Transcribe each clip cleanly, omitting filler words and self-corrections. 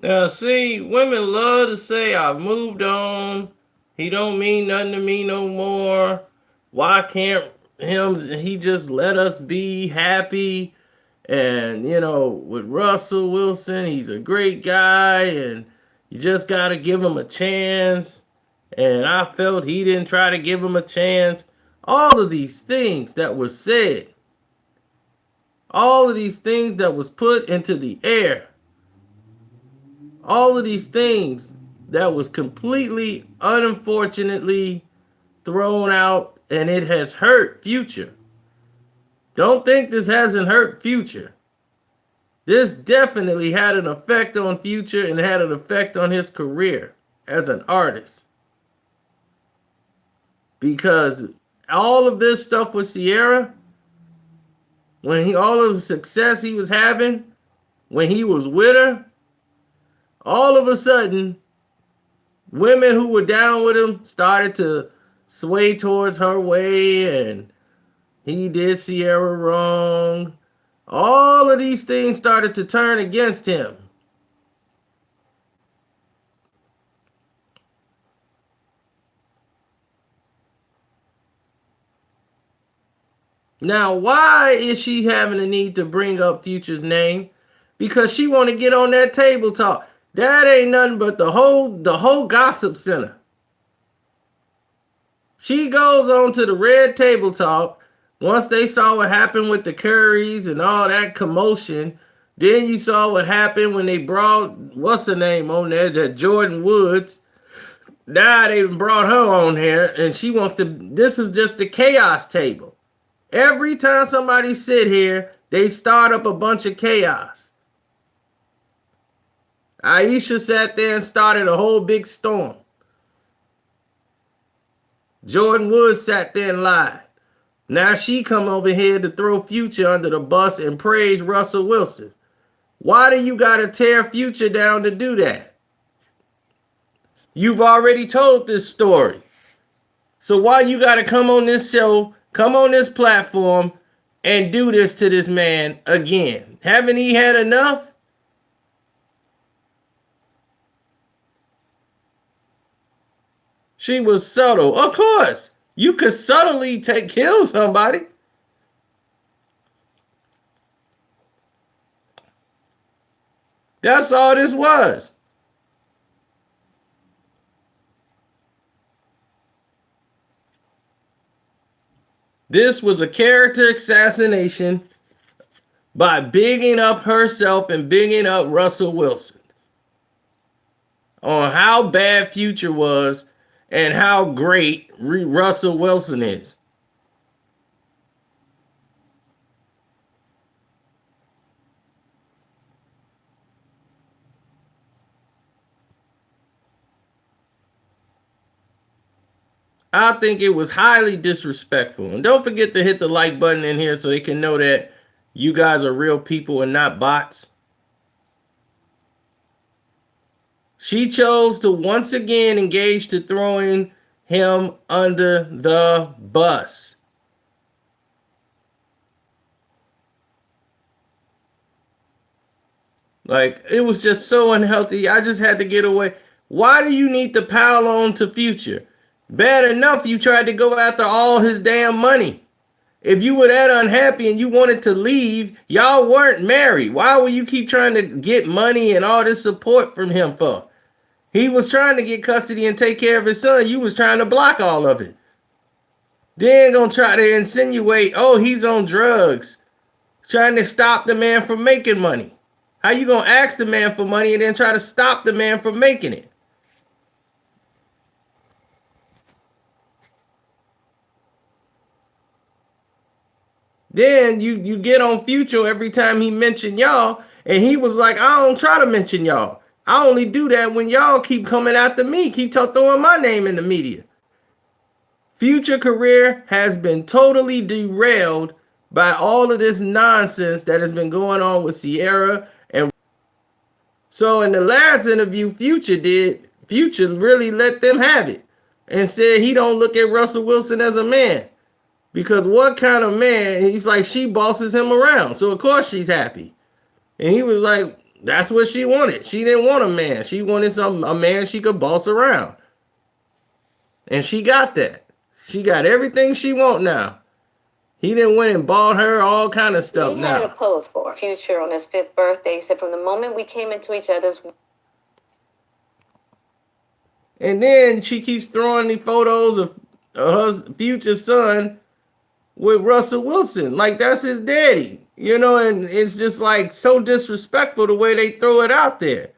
Now, see, women love to say, I've moved on. He don't mean nothing to me no more. Why can't he just let us be happy? And, with Russell Wilson, he's a great guy, and you just got to give him a chance. And I felt he didn't try to give him a chance. All of these things that were said, all of these things that was put into the air, all of these things that was completely unfortunately thrown out, and it has hurt Future. Don't think this hasn't hurt Future. This definitely had an effect on Future and had an effect on his career as an artist. Because all of this stuff with Ciara, all of the success he was having, when he was with her, all of a sudden, women who were down with him started to sway towards her way, and he did Ciara wrong. All of these things started to turn against him. Now, why is she having a need to bring up Future's name? Because she want to get on that table talk. That ain't nothing but the whole gossip center. She goes on to the Red Table Talk. Once they saw what happened with the Currys and all that commotion, then you saw what happened when they brought, what's her name on there, that Jordan Woods. Now they brought her on here, and she wants to, this is just the chaos table. Every time somebody sit here, they start up a bunch of chaos. Aisha sat there and started a whole big storm. Jordan Woods sat there and lied. Now she come over here to throw Future under the bus and praise Russell Wilson. Why do you gotta tear Future down to do that? You've already told this story. So why you gotta come on this show, come on this platform, and do this to this man again? Haven't he had enough? She was subtle. Of course, you could subtly kill somebody. That's all this was. This was a character assassination by bigging up herself and bigging up Russell Wilson on how bad Future was and how great Russell Wilson is. I think it was highly disrespectful. And don't forget to hit the like button in here so they can know that you guys are real people and not bots. She chose to once again engage to throwing him under the bus. Like, it was just so unhealthy. I just had to get away. Why do you need to pile on to Future? Bad enough you tried to go after all his damn money. If you were that unhappy and you wanted to leave, y'all weren't married. Why would you keep trying to get money and all this support from him for? He was trying to get custody and take care of his son. You was trying to block all of it. Then gonna try to insinuate, oh, he's on drugs. Trying to stop the man from making money. How you gonna ask the man for money and then try to stop the man from making it? Then you get on Future every time he mentioned y'all, and he was like, I don't try to mention y'all. I only do that when y'all keep coming after me, keep throwing my name in the media. Future career has been totally derailed by all of this nonsense that has been going on with Ciara. And so in the last interview Future really let them have it and said he don't look at Russell Wilson as a man. Because what kind of man, he's like, she bosses him around. So of course she's happy. And he was like, That's what she wanted. She didn't want a man. She wanted a man she could boss around. And she got that. She got everything she want now. He didn't went and bought her all kind of stuff now. He had a pose for Future on his 5th birthday. He said from the moment we came into each other's... And then she keeps throwing the photos of her future son with Russell Wilson. Like, that's his daddy. You know, and it's just like so disrespectful the way they throw it out there.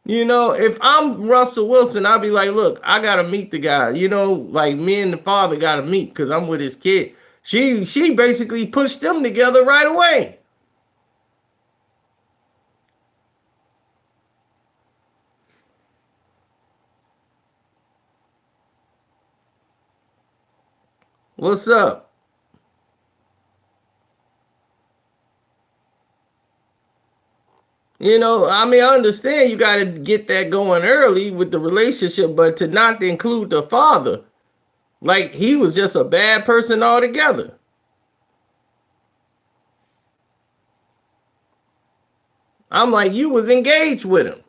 You know, if I'm Russell Wilson, I'll be like, look, I gotta meet the guy. You know, like me and the father gotta meet because I'm with his kid. She basically pushed them together right away. What's up? You know, I mean, I understand you got to get that going early with the relationship, but to not include the father, like he was just a bad person altogether. I'm like, you was engaged with him.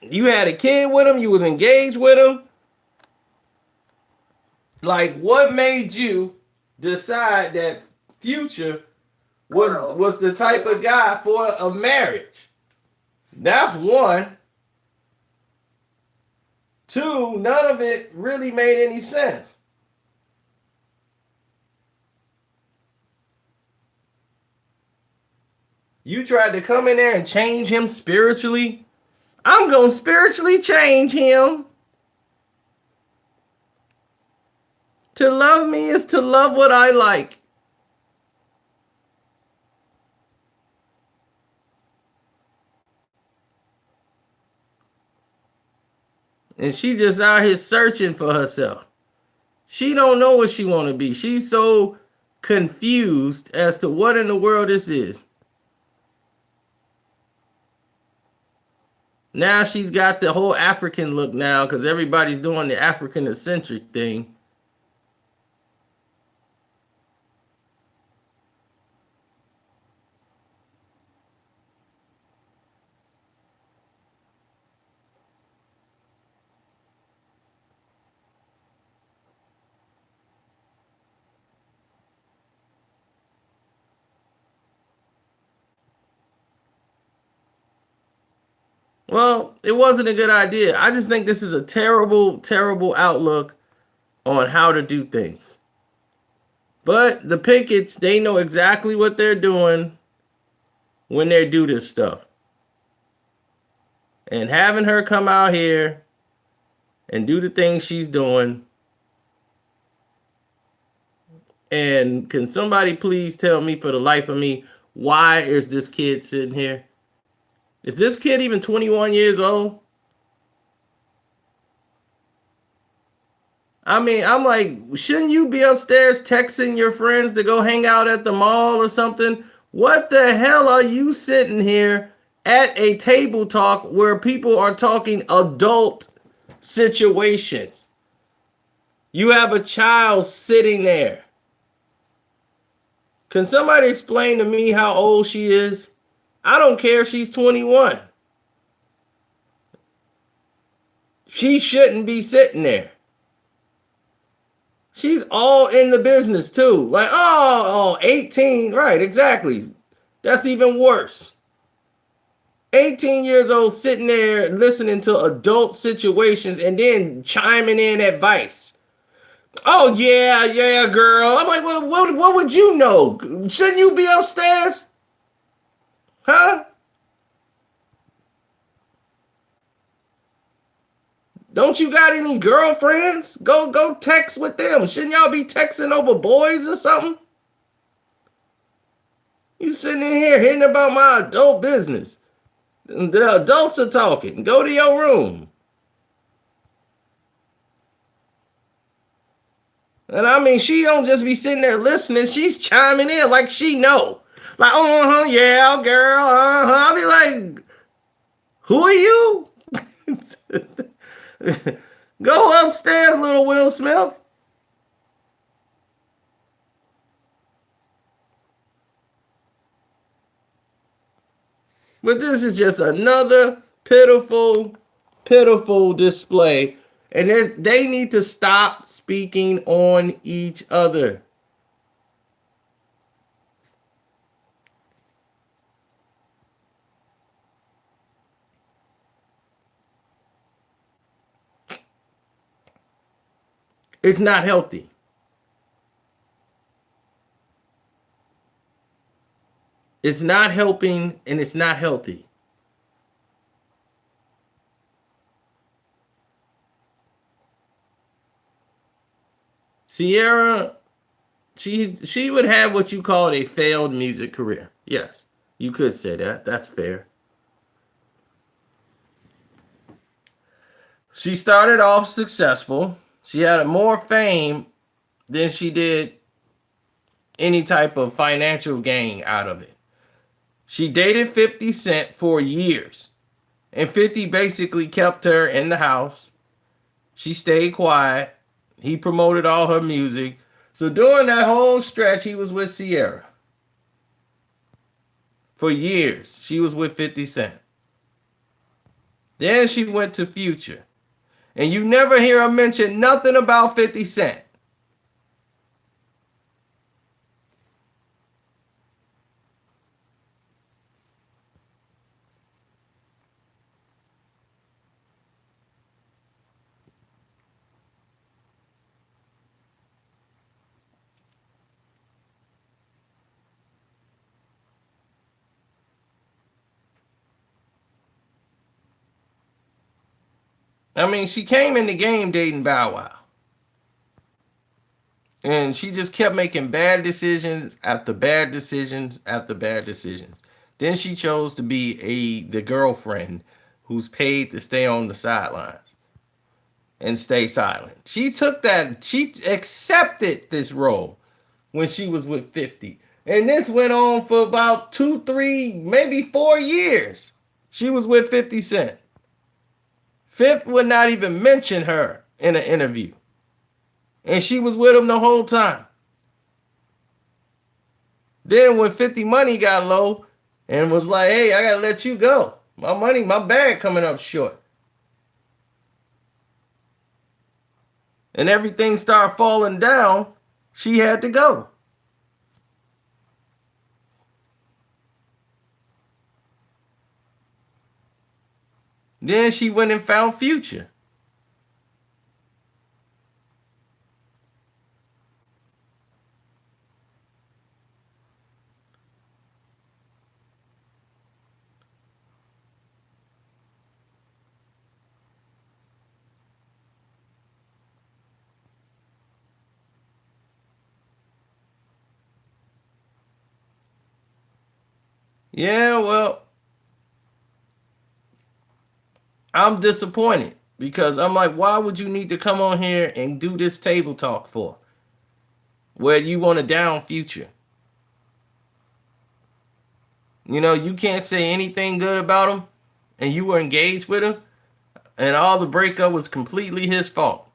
You had a kid with him. You was engaged with him. Like, what made you decide that Future was the type of guy for a marriage? That's one. Two, none of it really made any sense. You tried to come in there and change him spiritually. I'm going to spiritually change him. To love me is to love what I like. And she just out here searching for herself. She don't know what she want to be. She's so confused as to what in the world this is. Now she's got the whole African look now because everybody's doing the African eccentric thing. Well, it wasn't a good idea. I just think this is a terrible, terrible outlook on how to do things. But the Pickets, they know exactly what they're doing when they do this stuff. And having her come out here and do the things she's doing. And can somebody please tell me for the life of me, why is this kid sitting here? Is this kid even 21 years old? I mean, I'm like, shouldn't you be upstairs texting your friends to go hang out at the mall or something? What the hell are you sitting here at a table talk where people are talking adult situations? You have a child sitting there. Can somebody explain to me how old she is? I don't care if she's 21. She shouldn't be sitting there. She's all in the business too. Like, oh, 18. Right, exactly. That's even worse. 18 years old sitting there listening to adult situations and then chiming in advice. Oh, yeah, girl. I'm like, well, what would you know? Shouldn't you be upstairs? Huh? Don't you got any girlfriends? Go text with them. Shouldn't y'all be texting over boys or something? You sitting in here hitting about my adult business. The adults are talking. Go to your room. And I mean, she don't just be sitting there listening. She's chiming in like she know. Like, yeah, girl, I'll be like, who are you? Go upstairs, little Will Smith. But this is just another pitiful, pitiful display. And they need to stop speaking on each other. It's not healthy. It's not helping, and it's not healthy. Ciara, she would have what you call a failed music career. Yes, you could say that. That's fair. She started off successful. She had more fame than she did any type of financial gain out of it. She dated 50 Cent for years. And 50 basically kept her in the house. She stayed quiet. He promoted all her music. So during that whole stretch, he was with Ciara. For years, she was with 50 Cent. Then she went to Future. And you never hear her mention nothing about 50 Cent. I mean, she came in the game dating Bow Wow. And she just kept making bad decisions after bad decisions after bad decisions. Then she chose to be the girlfriend who's paid to stay on the sidelines and stay silent. She accepted this role when she was with 50. And this went on for about 2, 3, maybe 4 years. She was with 50 Cent. Fifth would not even mention her in an interview. And she was with him the whole time. Then when 50 Money got low and was like, hey, I gotta let you go. My bag coming up short. And everything started falling down, she had to go. Then she went and found Future. Yeah, well, I'm disappointed because I'm like, why would you need to come on here and do this table talk for? Where you want to down Future. You know, you can't say anything good about him, and you were engaged with him, and all the breakup was completely his fault.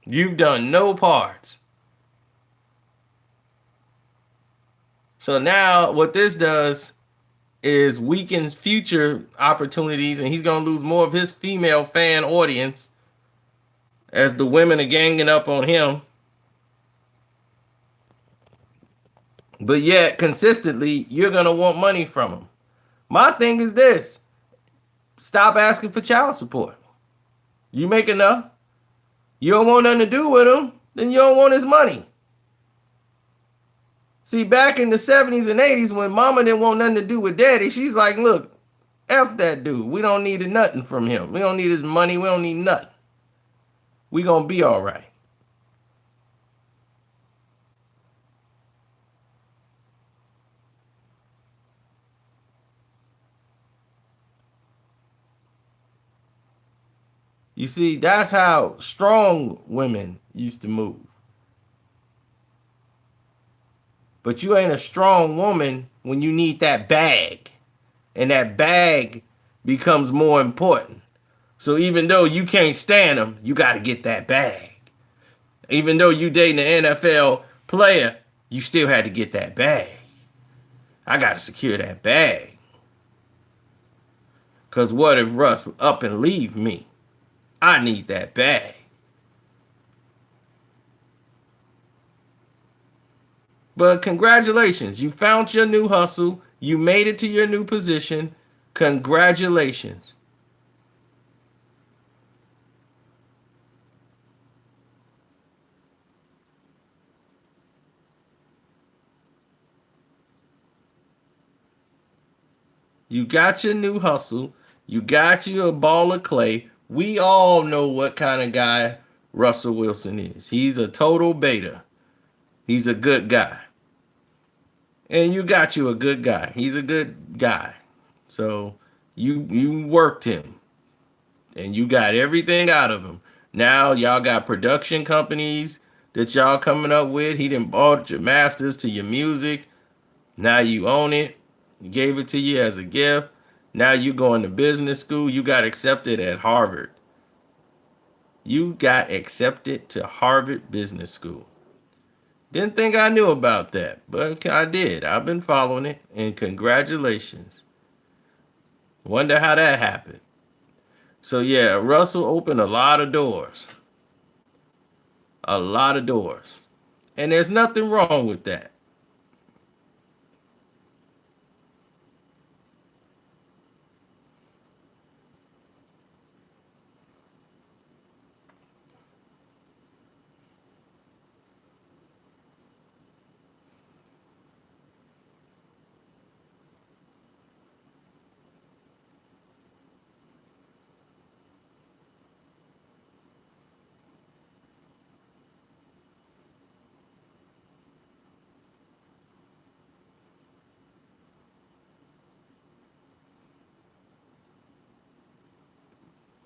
You've done no parts. So now what this does is weakens Future opportunities, and he's going to lose more of his female fan audience as the women are ganging up on him. But yet, consistently, you're going to want money from him. My thing is this. Stop asking for child support. You make enough. You don't want nothing to do with him, then you don't want his money. See, back in the 70s and 80s, when mama didn't want nothing to do with daddy, she's like, look, F that dude. We don't need nothing from him. We don't need his money. We don't need nothing. We gonna be all right. You see, that's how strong women used to move. But you ain't a strong woman when you need that bag. And that bag becomes more important. So even though you can't stand them, you got to get that bag. Even though you dating an NFL player, you still had to get that bag. I got to secure that bag. Because what if Russ up and leave me? I need that bag. But congratulations, you found your new hustle. You made it to your new position. Congratulations. You got your new hustle. You got you a ball of clay. We all know what kind of guy Russell Wilson is. He's a total beta. He's a good guy. And you got you a good guy. He's a good guy. So you worked him and you got everything out of him. Now y'all got production companies that y'all coming up with. He done bought your masters to your music. Now you own it. He gave it to you as a gift. Now you going to business school. You got accepted at Harvard. You got accepted to Harvard Business School. Didn't think I knew about that, but I did. I've been following it, and congratulations. Wonder how that happened. So yeah, Russell opened a lot of doors. A lot of doors. And there's nothing wrong with that.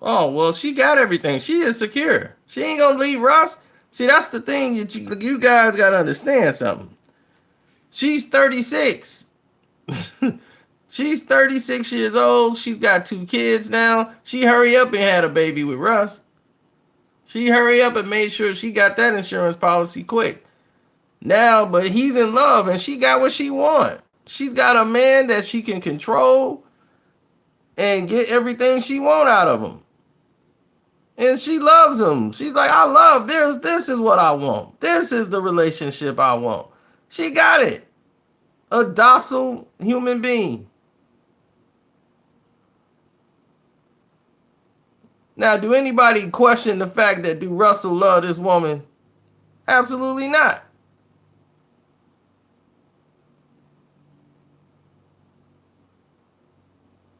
Oh, well, she got everything. She is secure. She ain't gonna leave Russ. See, that's the thing that you guys gotta understand something. She's 36. She's 36 years old. She's got 2 kids now. She hurry up and had a baby with Russ. She hurry up and made sure she got that insurance policy quick. Now, but he's in love and she got what she want. She's got a man that she can control and get everything she want out of him. And she loves him. She's like, I love this. This is what I want. This is the relationship I want. She got it. A docile human being. Now, do anybody question the fact that do Russell love this woman? Absolutely not.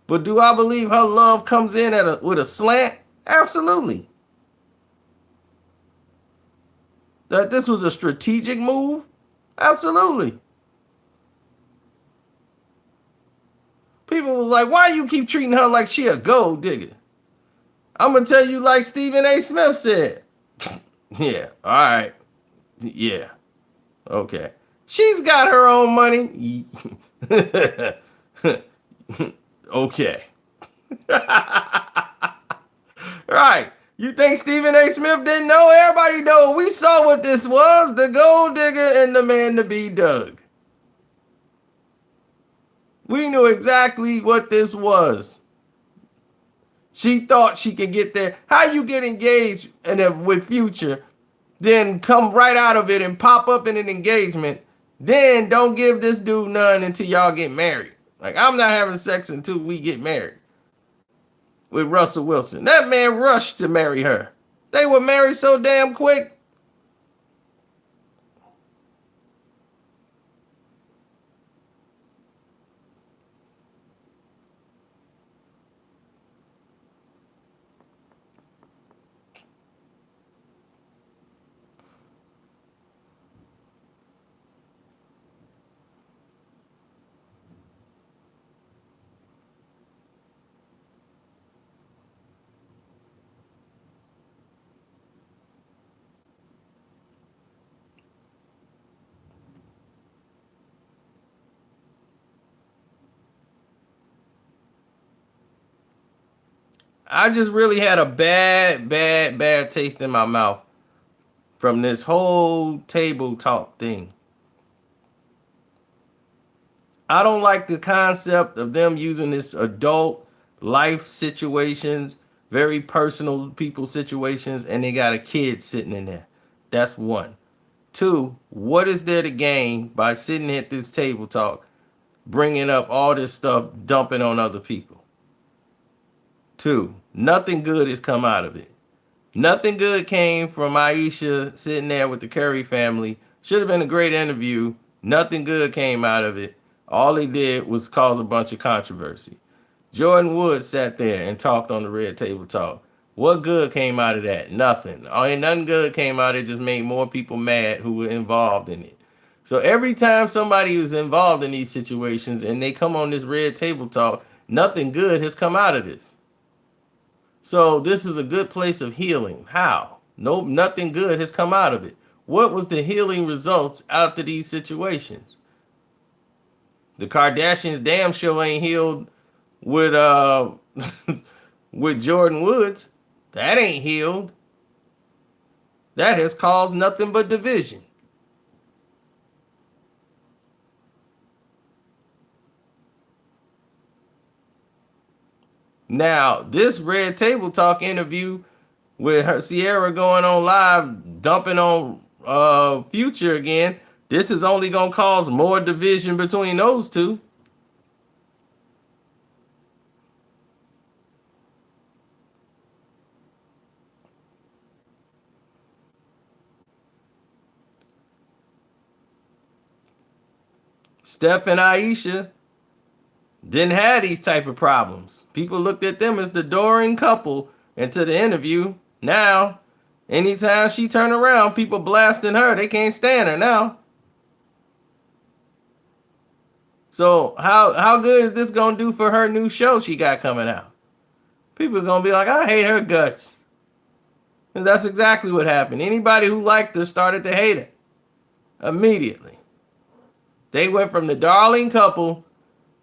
But do I believe her love comes in with a slant? Absolutely. That this was a strategic move? Absolutely. People was like, why you keep treating her like she a gold digger? I'm going to tell you like Stephen A. Smith said. Yeah, all right. Yeah, okay. She's got her own money. Okay. Right. You think Stephen A. Smith didn't know? Everybody know. We saw what this was. The gold digger and the man to be dug. We knew exactly what this was. She thought she could get there. How you get engaged with Future, then come right out of it and pop up in an engagement, then don't give this dude none until y'all get married. Like, I'm not having sex until we get married with Russell Wilson. That man rushed to marry her. They were married so damn quick. I just really had a bad taste in my mouth from this whole table talk thing. I don't like the concept of them using this adult life situations, very personal people situations, and they got a kid sitting in there. That's one. Two, what is there to gain by sitting at this table talk, bringing up all this stuff, dumping on other people? Two, nothing good has come out of it. Nothing good came from Aisha sitting there with the Curry family. Should have been a great interview. Nothing good came out of it. All they did was cause a bunch of controversy. Jordan Woods sat there and talked on the Red Table Talk. What good came out of that? Nothing. Nothing good came out of it. Just made more people mad who were involved in it. So every time somebody who's involved in these situations and they come on this Red Table Talk, nothing good has come out of this. So this is a good place of healing. How? Nope, nothing good has come out of it. What was the healing results after these situations? The Kardashians damn sure ain't healed with with Jordan Woods. That ain't healed. That has caused nothing but division. Now, this Red Table Talk interview with her Ciara going on live, dumping on Future again, this is only going to cause more division between those two. Steph and Aisha didn't have these type of problems. People looked at them as the adoring couple into the interview. Now, anytime she turn around, people blasting her. They can't stand her now. So how good is this going to do for her new show she got coming out? People are going to be like, I hate her guts. And that's exactly what happened. Anybody who liked her started to hate her immediately. They went from the darling couple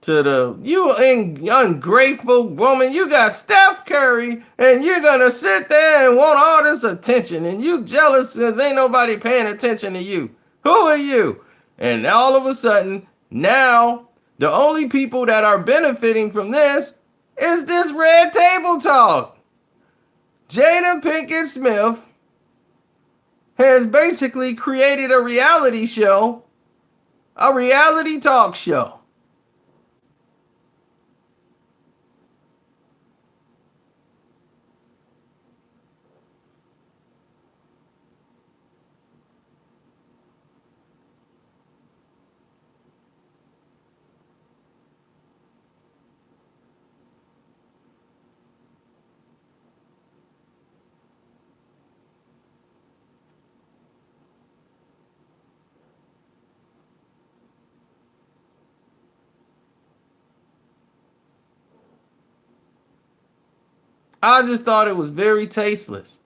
to the, you ungrateful woman, you got Steph Curry, and you're going to sit there and want all this attention, and you jealous because ain't nobody paying attention to you. Who are you? And all of a sudden, now, the only people that are benefiting from this is this Red Table Talk. Jada Pinkett Smith has basically created a reality show, a reality talk show. I just thought it was very tasteless.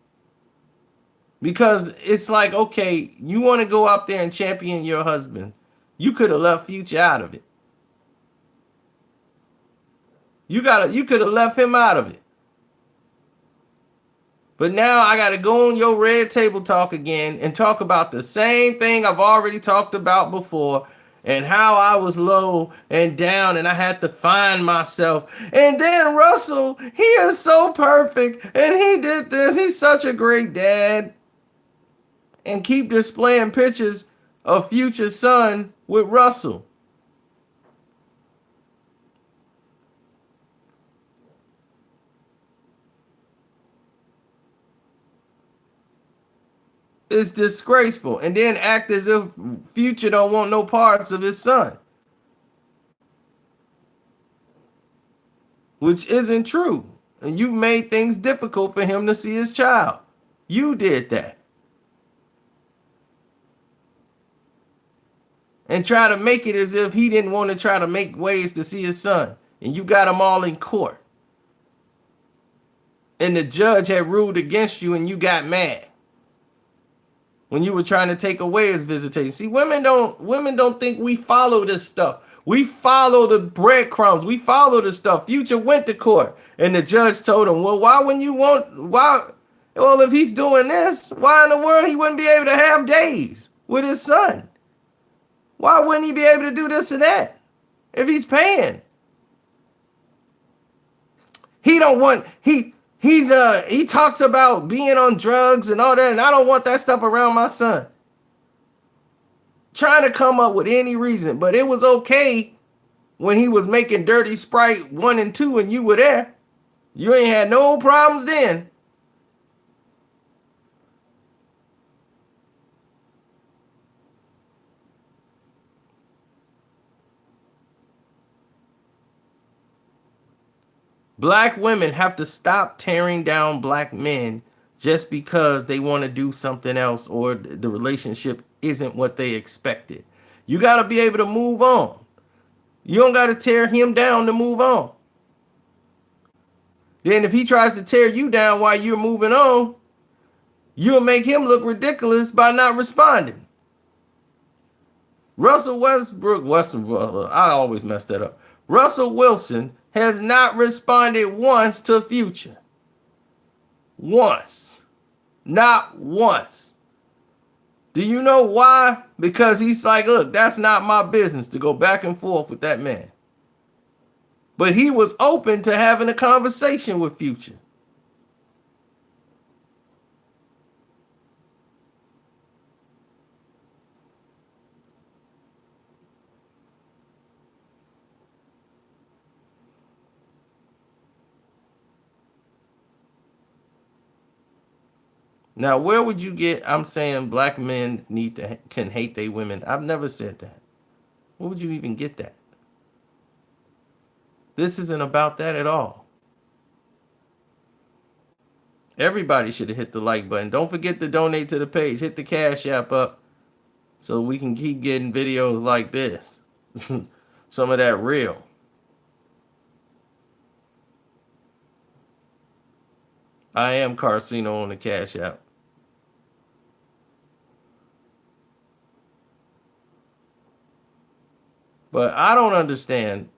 Because it's like, okay, you want to go out there and champion your husband. You could have left Future out of it. You could have left him out of it. But now I got to go on your Red Table Talk again and talk about the same thing I've already talked about before, and how I was low and down and I had to find myself. And then Russell, he is so perfect and he did this. He's such a great dad. And keep displaying pictures of Future's son with Russell. It's disgraceful. And then act as if Future don't want no parts of his son. Which isn't true. And you made things difficult for him to see his child. You did that. And try to make it as if he didn't want to try to make ways to see his son. And you got them all in court. And the judge had ruled against you and you got mad. When you were trying to take away his visitation. See, women don't think we follow this stuff. We follow the breadcrumbs. We follow the stuff. Future went to court. And the judge told him, well, why wouldn't you want, why, well, if he's doing this, why in the world he wouldn't be able to have days with his son? Why wouldn't he be able to do this and that if he's paying? He don't want, he talks about being on drugs and all that, and I don't want that stuff around my son. Trying to come up with any reason, but it was okay when he was making Dirty Sprite 1 and 2 and you were there. You ain't had no problems then. Black women have to stop tearing down black men just because they want to do something else or the relationship isn't what they expected. You got to be able to move on. You don't got to tear him down to move on. Then if he tries to tear you down while you're moving on, you'll make him look ridiculous by not responding. Russell Westbrook, I always mess that up. Russell Wilson has not responded once to Future. Once. Not once. Do you know why? Because he's like, look, that's not my business to go back and forth with that man. But he was open to having a conversation with Future. Now, where would you get, I'm saying black men can hate their women. I've never said that. Where would you even get that? This isn't about that at all. Everybody should have hit the like button. Don't forget to donate to the page. Hit the Cash App up so we can keep getting videos like this. Some of that real. I am Carcino on the Cash App. But I don't understand,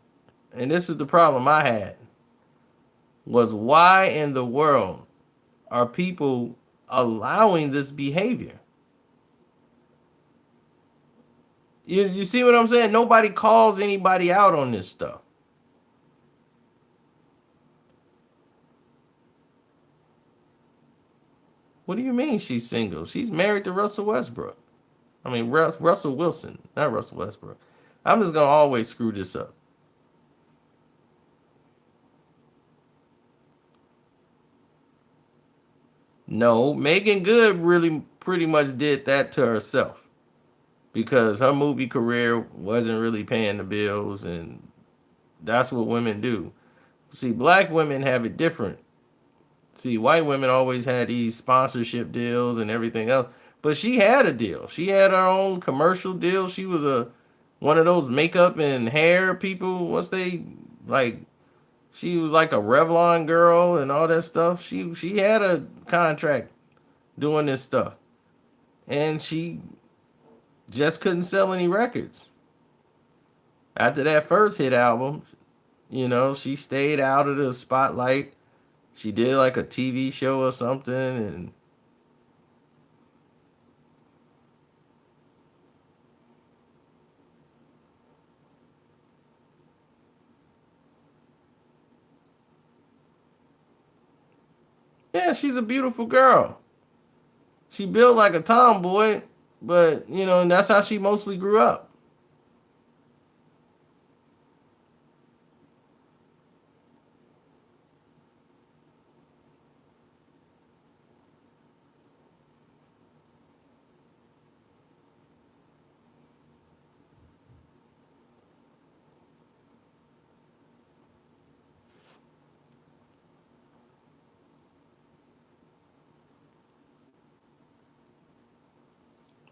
and this is the problem I had, was why in the world are people allowing this behavior? You see what I'm saying? Nobody calls anybody out on this stuff. What do you mean she's single? She's married to Russell Westbrook. I mean, Russell Wilson, not Russell Westbrook. I'm just going to always screw this up. No, Megan Good really pretty much did that to herself because her movie career wasn't really paying the bills, and that's what women do. See, black women have it different. See, white women always had these sponsorship deals and everything else, but she had a deal. She had her own commercial deal. She was one of those makeup and hair people. She was like a Revlon girl and all that stuff. She had a contract doing this stuff. And she just couldn't sell any records. After that first hit album, she stayed out of the spotlight. She did like a TV show or something, and yeah, she's a beautiful girl. She built like a tomboy, but, and that's how she mostly grew up.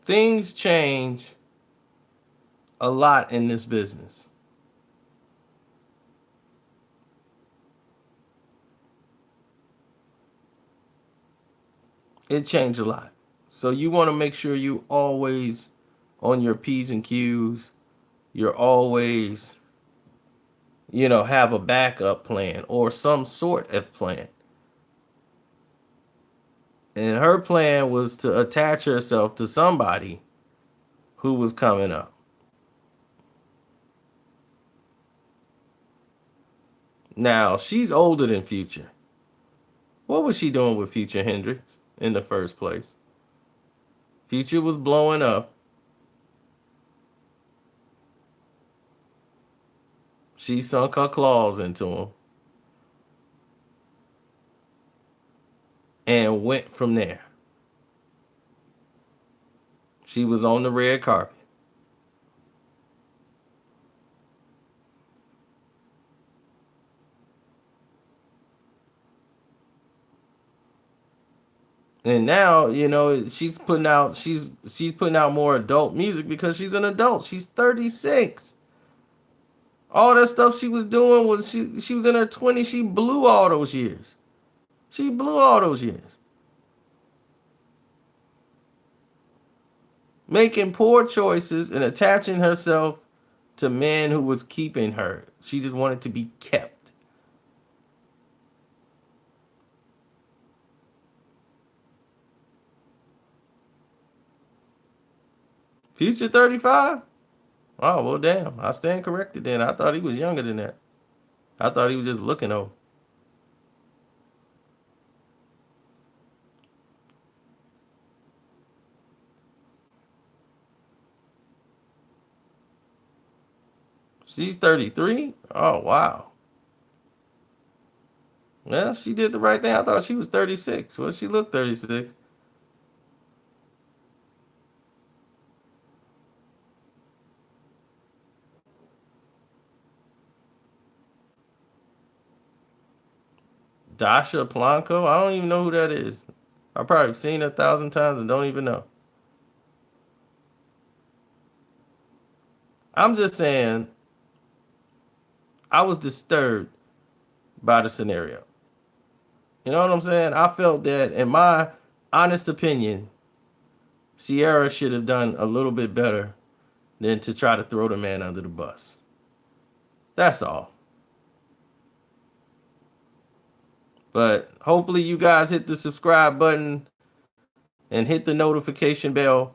Things change a lot in this business. It changed a lot. So you want to make sure you always on your P's and Q's. You're always have a backup plan or some sort of plan. And her plan was to attach herself to somebody who was coming up. Now, she's older than Future. What was she doing with Future Hendrix in the first place? Future was blowing up. She sunk her claws into him and went from there. She was on the red carpet. And now, she's putting out more adult music because she's an adult. She's 36. All that stuff she was doing was she was in her 20s. She blew all those years. She blew all those years. Making poor choices and attaching herself to men who was keeping her. She just wanted to be kept. Future 35? Oh, well, damn. I stand corrected then. I thought he was younger than that. I thought he was just looking old. She's 33? Oh, wow. Well, she did the right thing. I thought she was 36. Well, she looked 36. Dasha Blanco? I don't even know who that is. I've probably seen her 1,000 times and don't even know. I'm just saying, I was disturbed by the scenario. You know what I'm saying? I felt that, in my honest opinion, Ciara should have done a little bit better than to try to throw the man under the bus. That's all. But hopefully you guys hit the subscribe button and hit the notification bell